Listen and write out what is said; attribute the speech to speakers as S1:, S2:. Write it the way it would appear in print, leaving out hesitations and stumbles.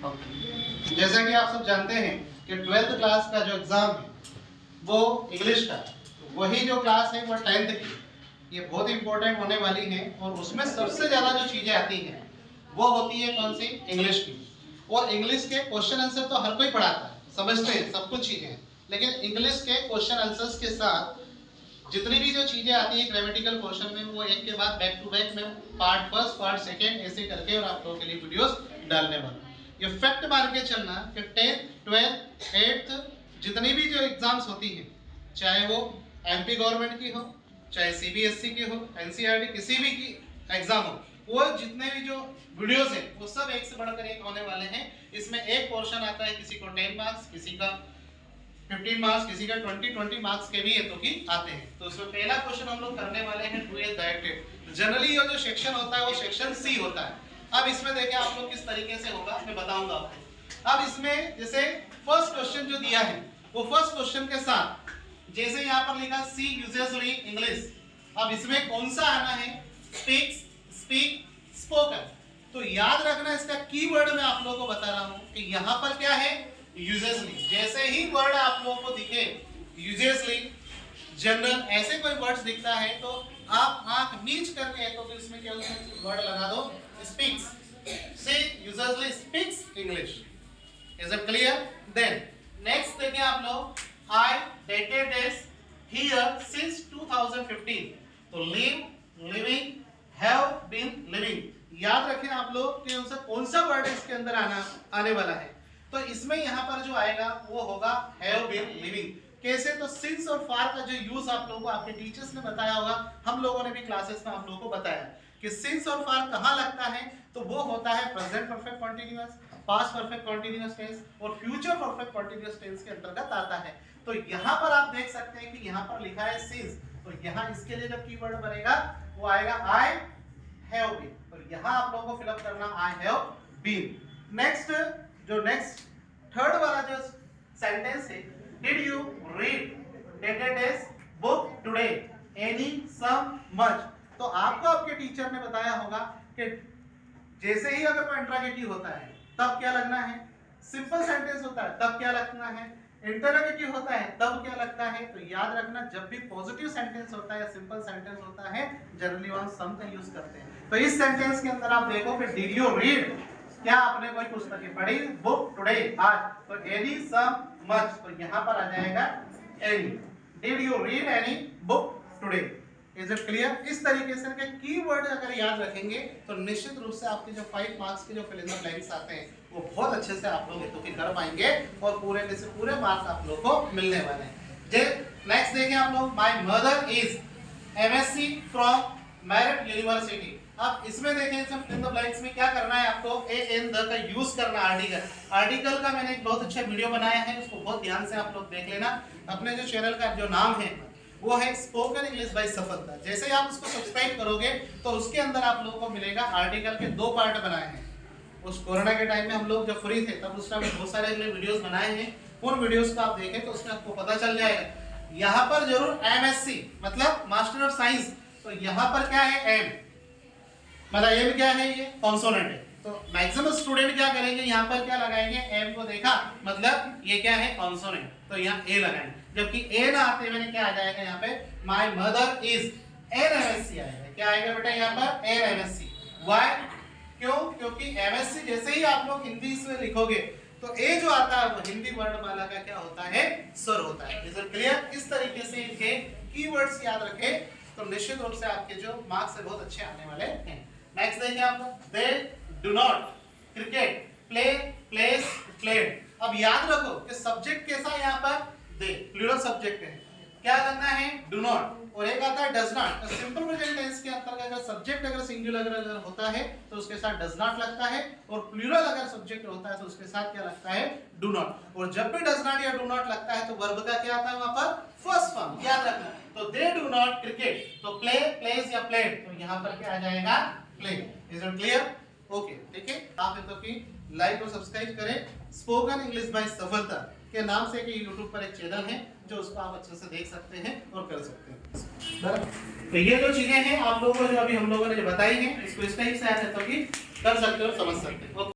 S1: जैसा कि आप सब जानते हैं कि 12th क्लास का जो एग्ज़ाम है वो इंग्लिश का, वही जो क्लास है वो 10th की, ये बहुत इंपॉर्टेंट होने वाली है और उसमें सबसे ज़्यादा जो चीज़ें आती हैं वो होती है कौन सी? इंग्लिश की। और इंग्लिश के क्वेश्चन आंसर तो हर कोई पढ़ाता है, समझते हैं, सब कुछ चीज़ें हैं, लेकिन इंग्लिश के क्वेश्चन आंसर्स के साथ जितनी भी जो चीज़ें आती है ग्रामेटिकल पोर्शन में, वो एक के बाद बैक टू बैक में पार्ट फर्स्ट पार्ट सेकेंड ऐसे करके और आप लोगों के लिए वीडियोस डालने वाला। ये फैक्ट मार के चलना कि 10th 12th 8th जितनी भी जो एग्जाम्स होती हैं, चाहे वो एमपी गवर्नमेंट की हो, चाहे सीबीएसई की हो, एनसीईआरटी किसी भी की एग्जाम हो, वो जितने भी जो वीडियोस हैं वो सब एक से बढ़कर एक होने वाले हैं। इसमें एक पोर्शन आता है, किसी को 10 मार्क्स, किसी का 15 मार्क्स, किसी का 20 मार्क्स के भी है तो कि आते हैं। तो उसमें पहला क्वेश्चन हम लोग करने वाले हैं 2 डायरेक्टेड। जनरली ये जो सेक्शन होता है वो सेक्शन सी होता है। अब इसमें देखें आप लोग किस तरीके से होगा, मैं बताऊंगा आपको। अब इसमें जैसे फर्स्ट क्वेश्चन जो दिया है वो फर्स्ट क्वेश्चन के साथ जैसे यहाँ पर लिखा सी यूजुअली इंग्लिश, अब इसमें कौन सा आना है? Speaks, speak, spoken. तो याद रखना, इसका कीवर्ड मैं आप लोगों को बता रहा हूं कि यहाँ पर क्या है? यूजुअली। जैसे ही वर्ड आप लोगों को दिखे यूजुअली, जनरल, ऐसे कोई वर्ड्स दिखता है तो आप आंख नीच करके तो फिर इसमें क्या वर्ड लगा दो? Speaks. She usually speaks English. Is it clear? Then next देखिए आप लोग, I dated this here since 2015। तो live, living, have been living. याद रखें आप लोग कि उनसे कौन सा वर्ड इसके अंदर आने वाला है। तो इसमें यहाँ पर जो आएगा वो होगा हैव बीन लिविंग। कैसे? तो सिंस और फार का जो यूज आप लोगों को आपके टीचर्स ने बताया होगा, हम लोगों ने भी क्लासेस में आप लोगों को बताया कि सिंस और फार कहाँ लगता है, तो वो होता है present perfect continuous, past perfect continuous tense और फ्यूचर परफेक्ट कॉन्टिन्यूअस टेंस के अंतर्गत आता है। तो यहाँ पर आप देख सकते हैं कि यहाँ पर लिखा है सिंस, तो यहाँ इसके लिए जब कीवर्ड बनेगा वो आएगा आई हैव बीन। तो यहाँ आप लोगों को फिलअप करना आई हैव बीन। नेक्स्ट जो नेक्स्ट थर्ड वाला जो सेंटेंस है, did you read dated as book today any some much. तो आपको आपके टीचर ने बताया होगा कि जैसे ही अगर कोई इंटरोगेटिव होता है तब क्या लगना है, सिंपल सेंटेंस होता है तब क्या लगना है, इंटरोगेटिव होता है तब क्या लगता है। तो याद रखना, जब भी पॉजिटिव सेंटेंस होता है या सिंपल सेंटेंस होता है, जनरली वहां सम का यूज करते हैं। तो इस सेंटेंस के अंदर आप देखो कि डिड यू रीड, क्या आपने कोई पुस्तकें पढ़ी? बुक टुडे, आज। तो एनी सम मच, तो यहाँ पर आ जाएगा any. Did you read any book today? Is it clear? इस तरीके से के कीवर्ड अगर याद रखेंगे तो निश्चित रूप से आपके जो 5 मार्क्स के जो फिल इन द ब्लैंक्स आते हैं वो बहुत अच्छे से आप लोग हेतु की कर पाएंगे और पूरे में से पूरे मार्क्स आप लोग को मिलने वाले हैं। नेक्स्ट देखें आप लोग, my mother is MSc from merit university. अब इसमें देखें सब इन द ब्लैंक्स में क्या करना है आपको? ए एन द का यूज करना। आर्टिकल, आर्टिकल का मैंने एक बहुत अच्छा वीडियो बनाया है, उसको बहुत ध्यान से आप लोग देख लेना। अपने जो चैनल का जो नाम है वो है स्पोकन इंग्लिश बाय सफलता। जैसे ही आप उसको सब्सक्राइब करोगे तो उसके अंदर आप लोगों को मिलेगा आर्टिकल के 2 पार्ट बनाए हैं। उस कोरोना के टाइम में हम लोग जब फ्री थे तब उस टाइम बहुत सारे हमने वीडियोस बनाए हैं, उन वीडियोस को आप देखें तो उसमें आपको पता चल जाएगा। यहाँ पर जरूर एमएससी मतलब मास्टर ऑफ साइंस, तो यहाँ पर क्या है? एम, मतलब एम क्या है? ये कॉन्सोनेंट है। तो मैक्सिमम स्टूडेंट क्या करेंगे, यहाँ पर क्या लगाएंगे? एम को देखा मतलब ये क्या है? कॉन्सोनेंट, तो यहाँ ए लगाएंगे। जबकि ए ना आते मैंने क्या आ जाएगा यहाँ पे? My mother is an MSc आएगा। क्या आएगा बेटा यहाँ पर? An MSc. व्हाई? क्यों? क्योंकि एमएससी जैसे ही आप लोग हिंदी इसमें लिखोगे तो ए जो आता है वो हिंदी वर्णमाला का क्या होता है? स्वर होता है। Is it clear? इस तरीके से इनके कीवर्ड्स याद रखें तो निश्चित रूप से आपके जो मार्क्स है बहुत अच्छे आने वाले हैं। नेक्स्ट देखिए आप, they do not cricket play place played. अब याद रखो कि सब्जेक्ट कैसा यहाँ पर? दे, प्लूरल सब्जेक्ट है। क्या करना है? Do not. और एक आता है डज नॉट। तो सिंपल प्रेजेंट टेंस के अंतर्गत अगर सब्जेक्ट अगर सिंगुलर अगर होता है तो उसके साथ डज नॉट लगता है, और प्लूरल अगर सब्जेक्ट होता है तो उसके साथ क्या लगता है? Do not. और जब भी डज नॉट या डू नॉट लगता है तो वर्ब का क्या आता है वहां पर? फर्स्ट फॉर्म, याद रखना। तो दे डू नॉट क्रिकेट, तो प्ले, प्लेस या प्लेड, तो यहाँ पर क्या आ जाएगा? Play. Is it clear? Okay, ठीक है। आप तो की लाइक और सब्सक्राइब करें। स्पोकन इंग्लिश बाय सफलता के नाम से कि YouTube पर एक चैनल है जो उसको आप अच्छे से देख सकते हैं और कर सकते हैं। तो ये जो चीजें हैं आप लोगों को जो अभी हम लोगों ने जो बताई हैं इसको इस टाइप से आया तो कि कर सकते हो, समझ सकते हो।